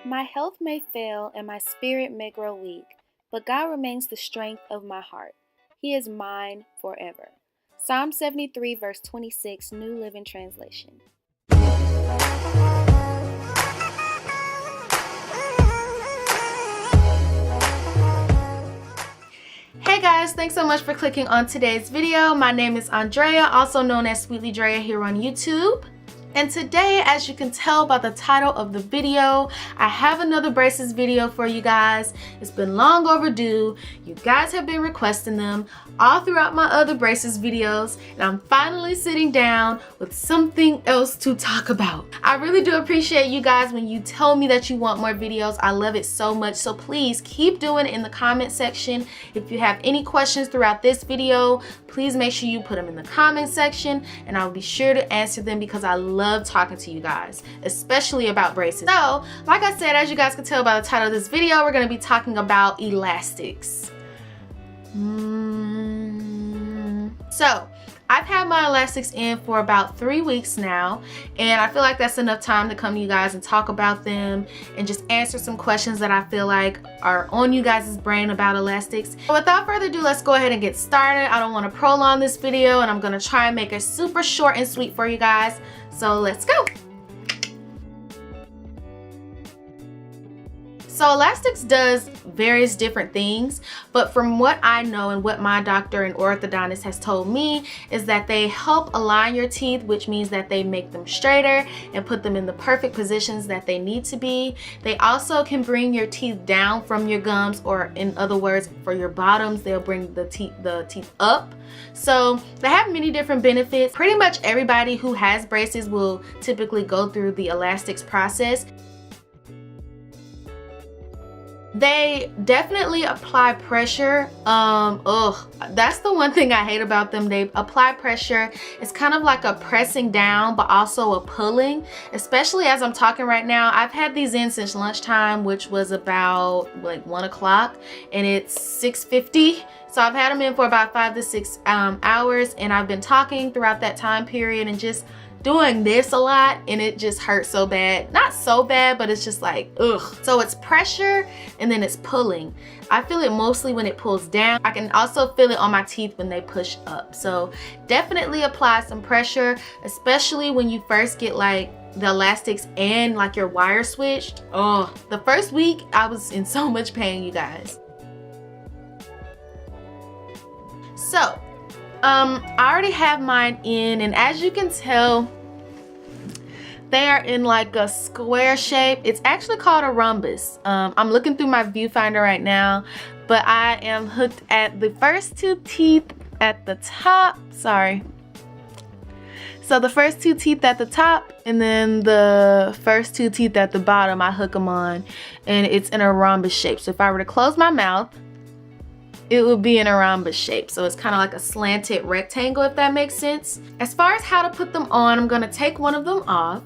My health may fail and my spirit may grow weak, but God remains the strength of my heart. He is mine forever. Psalm 73, verse 26, New Living Translation. Hey guys, thanks so much for clicking on today's video. My name is Andrea, also known as Sweetly Drea here on YouTube. And today, as you can tell by the title of the video, I have another braces video for you guys. It's been long overdue. You guys have been requesting them all throughout my other braces videos, and I'm finally sitting down with something else to talk about. I really do appreciate you guys when you tell me that you want more videos. I love it so much, so please keep doing it in the comment section. If you have any questions throughout this video, please make sure you put them in the comment section, and I'll be sure to answer them because I love talking to you guys, especially about braces. So, like I said, as you guys can tell by the title of this video, we're going to be talking about elastics. So, I've had my elastics in for about 3 weeks now, and I feel like that's enough time to come to you guys and talk about them and just answer some questions that I feel like are on you guys' brain about elastics. So without further ado, let's go ahead and get started. I don't want to prolong this video, and I'm going to try and make it super short and sweet for you guys. So let's go. So elastics does various different things, but from what I know and what my doctor and orthodontist has told me is that they help align your teeth, which means that they make them straighter and put them in the perfect positions that they need to be. They also can bring your teeth down from your gums, or in other words, for your bottoms, they'll bring the teeth up. So they have many different benefits. Pretty much everybody who has braces will typically go through the elastics process. They definitely apply pressure. That's the one thing I hate about them. They apply pressure. It's kind of like a pressing down, but also a pulling. Especially as I'm talking right now, I've had these in since lunchtime, which was about like 1 o'clock, and it's 6:50. So I've had them in for about 5 to 6 hours, and I've been talking throughout that time period and just doing this a lot, and it just hurts so bad. Not so bad, but it's just like, ugh. So it's pressure and then it's pulling. I feel it mostly when it pulls down. I can also feel it on my teeth when they push up. So definitely apply some pressure, especially when you first get like the elastics and like your wire switched. Oh, the first week I was in so much pain, you guys. So I already have mine in, and as you can tell, they are in like a square shape. It's actually called a rhombus. I'm looking through my viewfinder right now, but I am hooked at the first 2 teeth at the top. Sorry. So the first 2 teeth at the top, and then the first 2 teeth at the bottom, I hook them on, and it's in a rhombus shape. So if I were to close my mouth, it would be in a rhombus shape. So it's kind of like a slanted rectangle, if that makes sense. As far as how to put them on, I'm gonna take one of them off.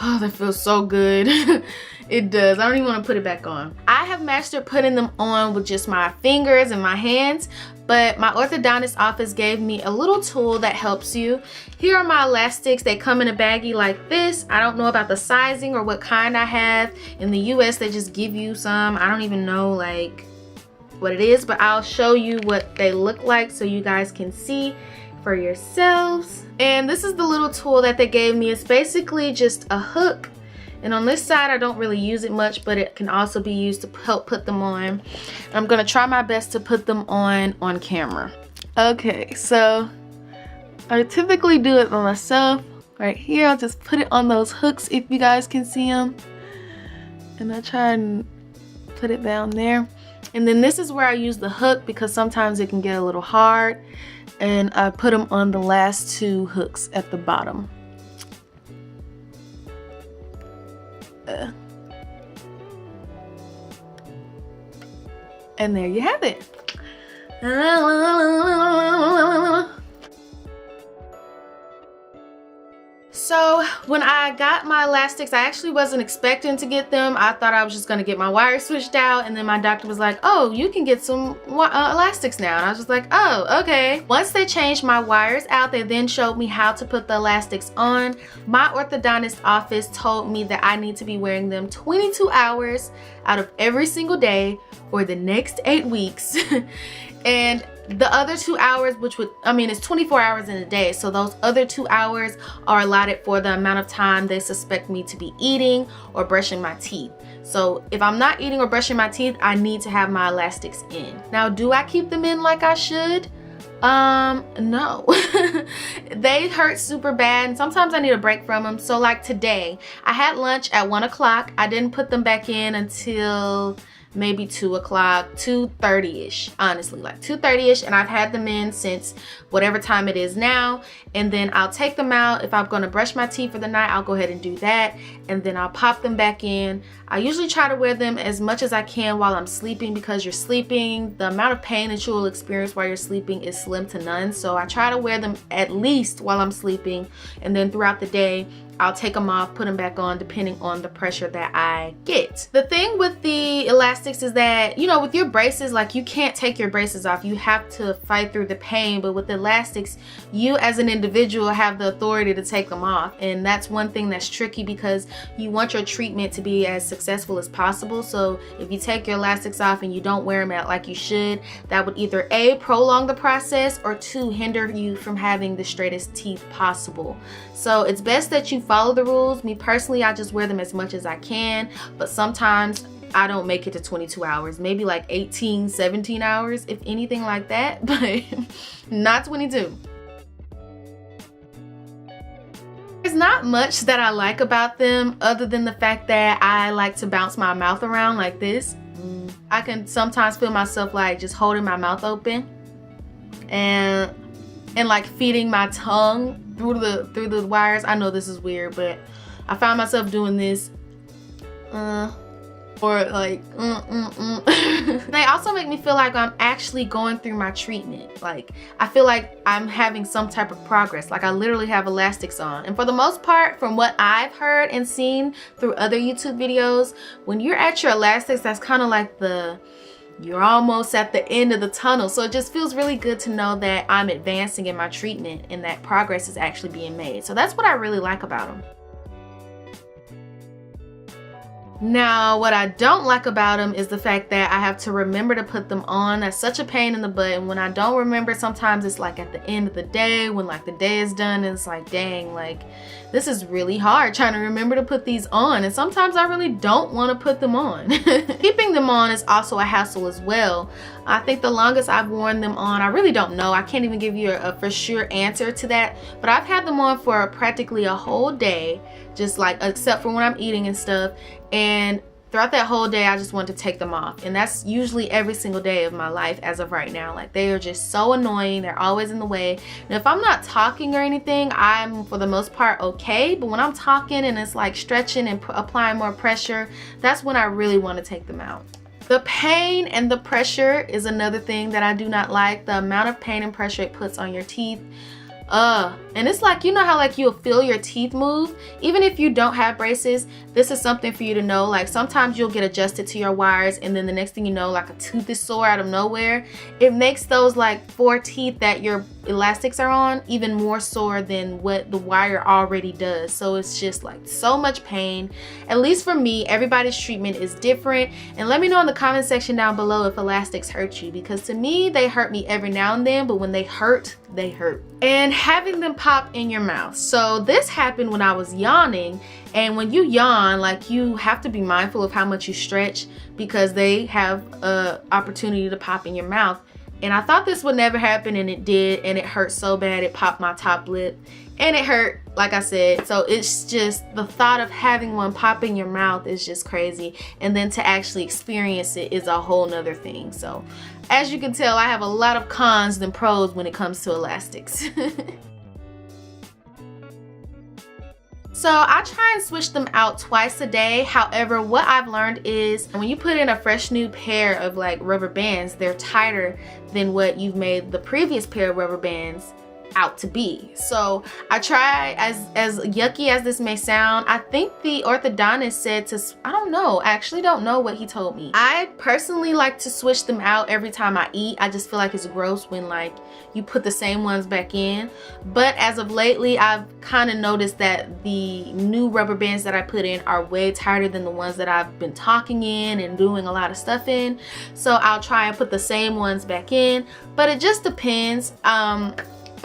Oh, that feels so good. It does. I don't even want to put it back on. I have mastered putting them on with just my fingers and my hands, but my orthodontist office gave me a little tool that helps you. Here are my elastics. They come in a baggie like this. I don't know about the sizing or what kind I have. In the US, they just give you some. I don't even know like what it is, but I'll show you what they look like so you guys can see for yourselves. And this is the little tool that they gave me. It's basically just a hook, and on this side I don't really use it much, but it can also be used to help put them on. And I'm gonna try my best to put them on camera. Okay, so I typically do it by myself. Right here, I'll just put it on those hooks if you guys can see them, and I try and put it down there. And then this is where I use the hook because sometimes it can get a little hard, and I put them on the last 2 hooks at the bottom. And there you have it. So when I got my elastics, I actually wasn't expecting to get them. I thought I was just gonna get my wires switched out, and then my doctor was like, oh, you can get some elastics now. And I was just like, oh, okay. Once they changed my wires out, they then showed me how to put the elastics on. My orthodontist office told me that I need to be wearing them 22 hours out of every single day for the next 8 weeks. And the other 2 hours, which would, I mean, it's 24 hours in a day, so those other 2 hours are allotted for the amount of time they suspect me to be eating or brushing my teeth. So if I'm not eating or brushing my teeth, I need to have my elastics in. Now, do I keep them in like I should? No. They hurt super bad, and sometimes I need a break from them. So like today, I had lunch at 1 o'clock. I didn't put them back in until maybe 2 o'clock, 2:30ish, honestly, like 2:30ish, and I've had them in since whatever time it is now. And then I'll take them out. If I'm going to brush my teeth for the night, I'll go ahead and do that, and then I'll pop them back in. I usually try to wear them as much as I can while I'm sleeping, because you're sleeping, the amount of pain that you will experience while you're sleeping is slim to none. So I try to wear them at least while I'm sleeping, and then throughout the day I'll take them off, put them back on, depending on the pressure that I get. The thing with the elastics is that, you know, with your braces, like, you can't take your braces off. You have to fight through the pain. But with the elastics, you as an individual have the authority to take them off. And that's one thing that's tricky, because you want your treatment to be as successful as possible. So if you take your elastics off and you don't wear them out like you should, that would either A, prolong the process, or 2, hinder you from having the straightest teeth possible. So it's best that you follow the rules. Me personally, I just wear them as much as I can, but sometimes I don't make it to 22 hours, maybe like 18, 17 hours, if anything like that, but not 22. There's not much that I like about them other than the fact that I like to bounce my mouth around like this. I can sometimes feel myself like just holding my mouth open and like feeding my tongue through the wires. I know this is weird, but I found myself doing this or like They also make me feel like I'm actually going through my treatment. Like, I feel like I'm having some type of progress. Like, I literally have elastics on. And for the most part, from what I've heard and seen through other YouTube videos, when you're at your elastics, that's kind of like you're almost at the end of the tunnel. So it just feels really good to know that I'm advancing in my treatment and that progress is actually being made. So that's what I really like about them. Now, what I don't like about them is the fact that I have to remember to put them on. That's such a pain in the butt. And when I don't remember, sometimes it's like at the end of the day, when like the day is done, and it's like, dang, like this is really hard trying to remember to put these on. And sometimes I really don't want to put them on. Keeping them on is also a hassle as well. I think the longest I've worn them on, I really don't know. I can't even give you a for sure answer to that. But I've had them on for practically a whole day, just like, except for when I'm eating and stuff. And throughout that whole day, I just want to take them off. And that's usually every single day of my life as of right now. Like, they are just so annoying. They're always in the way. And if I'm not talking or anything, I'm for the most part okay. But when I'm talking and it's like stretching and applying more pressure, that's when I really want to take them out. The pain and the pressure is another thing that I do not like. The amount of pain and pressure it puts on your teeth. And it's like, you know how like you'll feel your teeth move? Even if you don't have braces, this is something for you to know. Like, sometimes you'll get adjusted to your wires, and then the next thing you know, like a tooth is sore out of nowhere. It makes those like 4 teeth that your elastics are on even more sore than what the wire already does. So it's just like so much pain. At least for me, everybody's treatment is different. And let me know in the comment section down below if elastics hurt you, because to me, they hurt me every now and then, but when they hurt, they hurt. And having them pop in your mouth. So this happened when I was yawning, and when you yawn, like, you have to be mindful of how much you stretch, because they have a opportunity to pop in your mouth. And I thought this would never happen, and it did, and it hurt so bad. It popped my top lip, and it hurt, like I said. So it's just, the thought of having one pop in your mouth is just crazy, and then to actually experience it is a whole nother thing. So as you can tell, I have a lot of cons than pros when it comes to elastics. So I try and switch them out twice a day. However, what I've learned is when you put in a fresh new pair of like rubber bands, they're tighter than what you've made the previous pair of rubber bands out to be. So I try, as yucky as this may sound, I think the orthodontist said to, I don't know, I actually don't know what he told me. I personally like to switch them out every time I eat. I just feel like it's gross when like you put the same ones back in. But as of lately, I've kind of noticed that the new rubber bands that I put in are way tighter than the ones that I've been talking in and doing a lot of stuff in. So I'll try and put the same ones back in, but it just depends.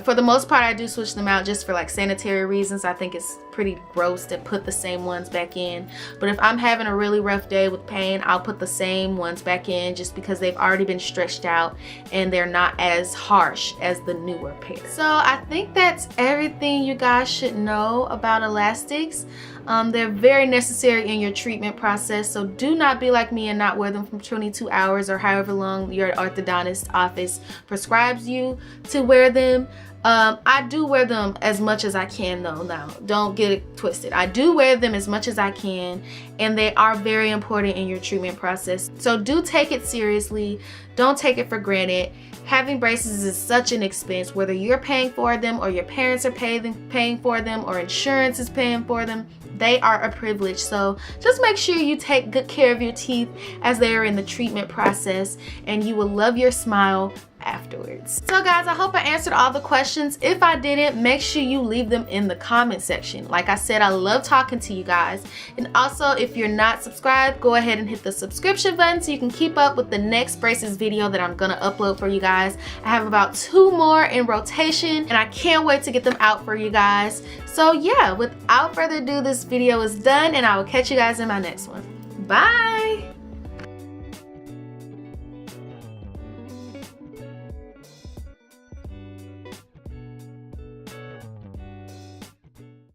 For the most part, I do switch them out just for like sanitary reasons. I think it's pretty gross to put the same ones back in. But if I'm having a really rough day with pain, I'll put the same ones back in just because they've already been stretched out and they're not as harsh as the newer pair. So I think that's everything you guys should know about elastics. They're very necessary in your treatment process, so do not be like me and not wear them for 22 hours or however long your orthodontist office prescribes you to wear them. I do wear them as much as I can though. Now, don't get it twisted. I do wear them as much as I can, and they are very important in your treatment process. So do take it seriously. Don't take it for granted. Having braces is such an expense, whether you're paying for them or your parents are paying for them or insurance is paying for them. They are a privilege. So just make sure you take good care of your teeth as they are in the treatment process, and you will love your smile afterwards. So guys, I hope I answered all the questions. If I didn't, make sure you leave them in the comment section. Like I said, I love talking to you guys. And also, if you're not subscribed, go ahead and hit the subscription button so you can keep up with the next braces video that I'm gonna upload for you guys. I have about 2 more in rotation and I can't wait to get them out for you guys. So yeah, without further ado, this video is done and I will catch you guys in my next one. Bye!